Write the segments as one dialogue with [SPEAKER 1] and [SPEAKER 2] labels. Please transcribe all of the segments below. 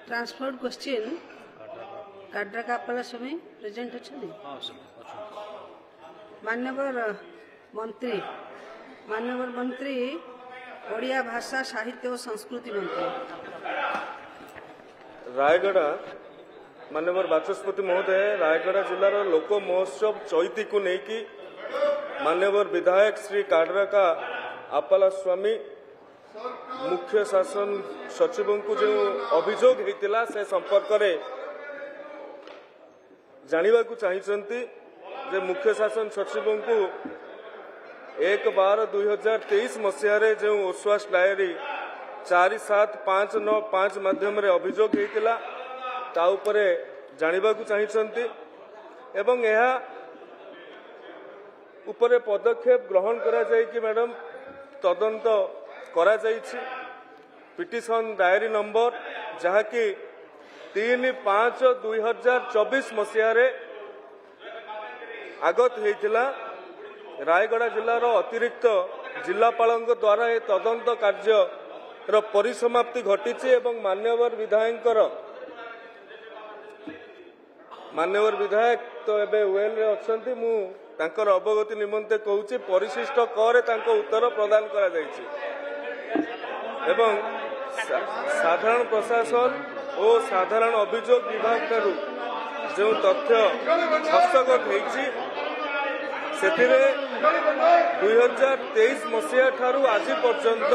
[SPEAKER 1] Transport question काड्रा कापला स्वामी present अच्छा मान्यवर मंत्री ओडिया भाषा साहित्य और संस्कृति मंत्री
[SPEAKER 2] रायगढ़ मान्यवर बाचस्पति महोदय रायगढ़ जिलार लोक महोत्सव चैती को लेकिन मान्यवर विधायक श्री काड्रा का आपाला स्वामी मुख्य शासन सचिव को जो अभियोग होता से संपर्क में जानवा चाहिए जे मुख्य शासन सचिव को 1/12/2023 मसीह जो ओसवास डायरी 4759 माध्यम अभियोग होता जानवा चाहिए एवं यह उपरे पदक्षेप ग्रहण करा जाए कि मैडम तदंत करा जाइछि पिटिशन डायरी नंबर जहाँकि 3/5/2024 मसीह आगत होता रायगढ़ जिलार अतिरिक्त जिलापाल द्वारा ये तदंत कार्य परिसमाप्ति घटी एवं मान्यवर विधायक तो एबे वेल रे अछंती मु तांकर अवगति निमंते कहूची परिशिष्ट करे तांको उत्तर प्रदान करा जायछि एवं साधारण प्रशासन और साधारण अभियोग विभाग ठारू जो तथ्य हस्तगत होइछि सेथिरे 2023 मसीहा ठारू आज पर्यंत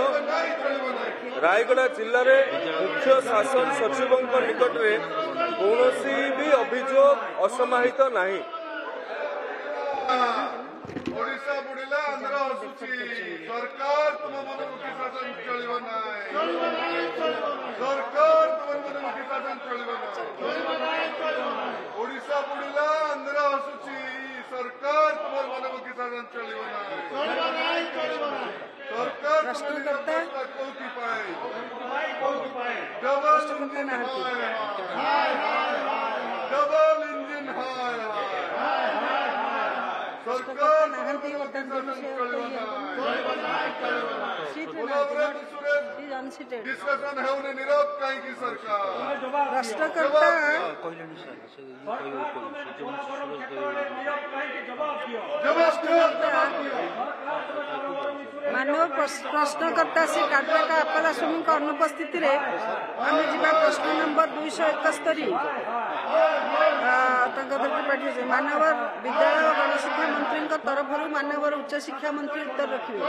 [SPEAKER 2] रायगढ़ जिले में मुख्य शासन सचिव निकट में कौनसी भी अभियोग असमाहित नहीं।
[SPEAKER 3] ओडिशा बुड़िला आंध्र आसुची सरकार तुम मनमुखी शासन चलिबो नाही सरकार तुम मनमुखी शासन चलिबो नाही ओडिशा बुड़िला आंध्र आसुची सरकार तुम मनमुखी शासन चलिबो नाही सरकार
[SPEAKER 1] प्रश्नकर्ता
[SPEAKER 3] कोकी पाए डबल इंजन हाय सरकार डिस्कशन है उन्हें निरोध कहीं सरकार
[SPEAKER 1] प्रश्नकर्ता मानव प्रश्नकर्ता से काड्रा का आपाला स्वामी अनुपस्थित आम जा प्रश्न नंबर 271 मानवर विद्यालय और गणशिक्षा मंत्री तरफ मानवर उच्च शिक्षा मंत्री उत्तर रखिए।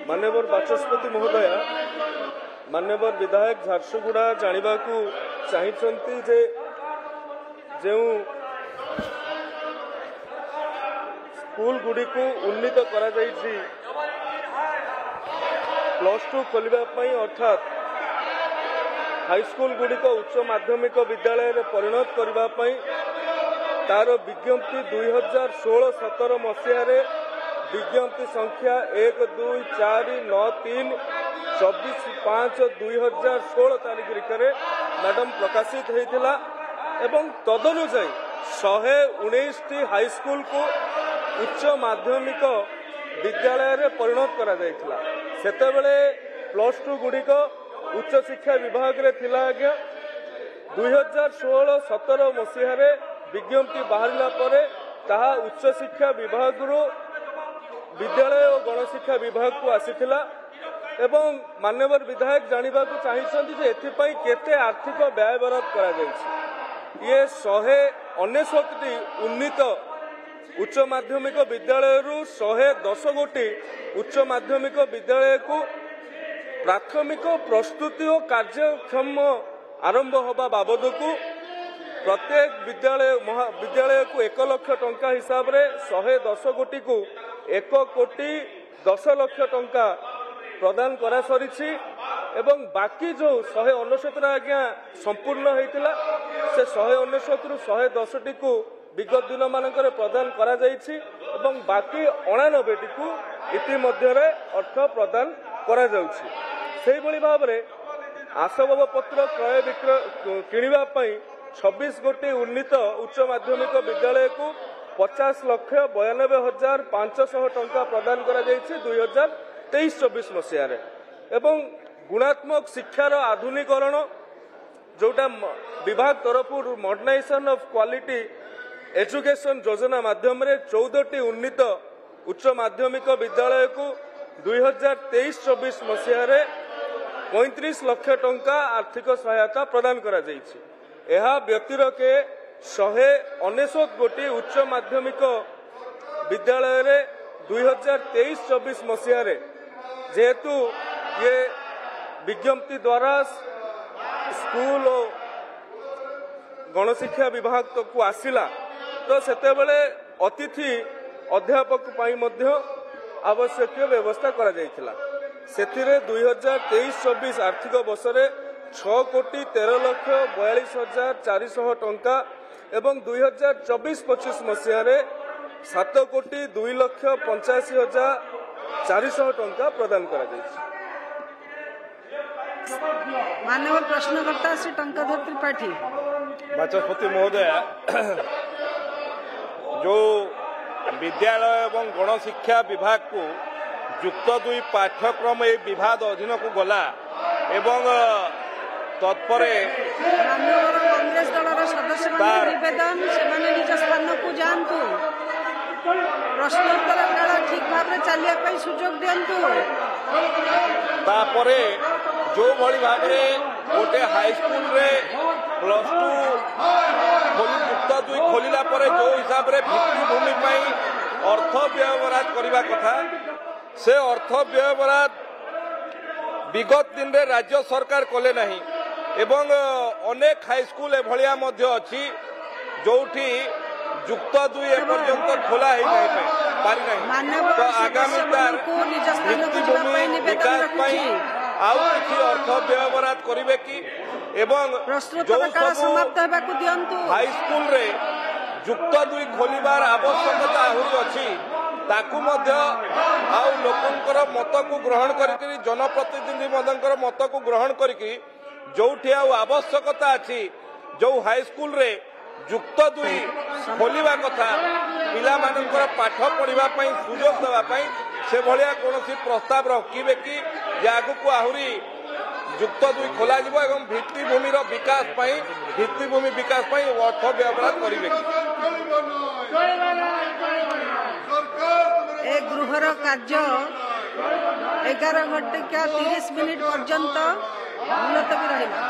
[SPEAKER 2] मान्यवर बाचस्पति महोदय मान्यवर विधायक झारसुगुड़ा जानवा चाहिए जे जो स्कूल गुड़ी को उन्नीत करा जाइछि +2 खोलने अर्थात हाईस्कूल गुड़िक उच्च माध्यमिक विद्यालय में परिणत करने तार विज्ञप्ति 2016-17 मसीह विज्ञप्ति संख्या 12493/24/5/2016 तारीख मैडम प्रकाशित होता एवं तदनुजाई 119 हाईस्कूल को उच्च माध्यमिक विद्यालय में परिणत करा जायथिला सेतेबेले +2 गुड़िक उच्च शिक्षा विभाग रे थिला आज्ञा 2016-17 मसीह विज्ञप्ति बाहरिला परे ताहा उच्च शिक्षा विभाग रो विद्यालय और गणशिक्षा विभाग को आसीथिला एवं मान्यवर विधायक जानवा चाहिए जे एथिपाई केते आर्थिक व्यय बराद करा जायछि ये 199 उन्नीत उच्च माध्यमिक विद्यालय 110 गोटी उच्च माध्यमिक विद्यालय को प्राथमिक प्रस्तुति और कार्यक्षम आरंभ होगा बाबद को प्रत्येक विद्यालय को 1 लाख टंका हिसाब रे 110 गोटी को 1,10,00,000 टंका प्रदान करा सरिछि एवं बाकी जो 199 आज्ञा संपूर्ण होइतिला से 199 रु 110 टी को विगत दिन मानकर प्रदान करा जाइछि एवं बाकी 89 टी को इतिमध्ये अर्थ प्रदान करा जाउछि। सेही भली भाव में आसबाबपत्र क्रय विक्रय किणवा 26 गोटी उन्नीत उच्च माध्यमिक विद्यालय को 50,92,500 टंका प्रदान करा जाइछि 2023-24 मसीह एवं गुणात्मक शिक्षार आधुनिकरण जोटा विभाग तरफ मॉडर्नाइजेशन ऑफ क्वालिटी एजुकेशन योजना माध्यम 14टी उन्नीत उच्च माध्यमिक विद्यालय को 2023-24 मसीह 35 लाख टंका आर्थिक सहायता प्रदान करा जायछि। एहा व्यतिरके 199 गोटी उच्च माध्यमिक विद्यालय रे 2023-24 मसीह जेहेतु ये विज्ञप्ति द्वारा स्कूल और गणशिक्षा विभाग को आसिला तो सेतेबेले अतिथि अध्यापक पाई मध्य आवश्यक व्यवस्था करा जायथिला। सेथिरे 2023-24 आर्थिक वर्ष रे 6,13,42,400 टंका एवं 2024-25 मसीह 7,02,85,400 टंका प्रदान करा जायछि।
[SPEAKER 1] माननीय प्रश्नकर्ता श्री टंकाधर त्रिपाठी।
[SPEAKER 4] बाचस्पति महोदय, जो विद्यालय एवं गणशिक्षा विभाग को युक्त 2 पाठ्यक्रम ए विभाग अधीन को गला एवं तत्परे
[SPEAKER 1] माननीय कांग्रेस दलर सदस्य निवेदन से निज स्थान को जातु प्रश्नोत्तर काल ठीक भाव में चलिया सुजोग दिंतु।
[SPEAKER 4] तापरे जो भली भाव गोटे हाईस्कूल रे +2 युक्त 2 खोलिला परे जो हिसाब रे भित्तिभूमि पाई अर्थ व्ययबराद करने कथा से अर्थ व्ययबराद विगत दिन रे राज्य सरकार कले नहीं एवं अनेक हाईस्कूल एभलिया मध्य अछि जोठी युक्त 2 एपर्यंत खोला ही नहीं पारि नहीं। तो आगामी तार भित्तिभूमि विकास पाई आउ किछि अर्थ व्ययबराद करिवे कि एवं जो हाईस्कूल रे युक्त 2 खोलिबार आवश्यकता आहुरी अछि ताकू मध्य आउ लोकंकर मत को ग्रहण करिकरी जनप्रतिनिधि मदंकर मत को ग्रहण करिकरी जोठी आउ आवश्यकता अछि जो हाईस्कूल रे युक्त 2 खोलिबा कथा पिला मानकर पाठ पढ़िबा पई सुजोग देबा पई से भलिया कोनोसी प्रस्ताव रखिबे कि जे आगु को आहुरी युक्त 2 खोला जिवो एवं भित्तिभूमि रो विकास पई अर्थ व्यवहार करिवे कि
[SPEAKER 1] ए गृहर कार्य 11:30 पर्यंत मुलतवी रहिला।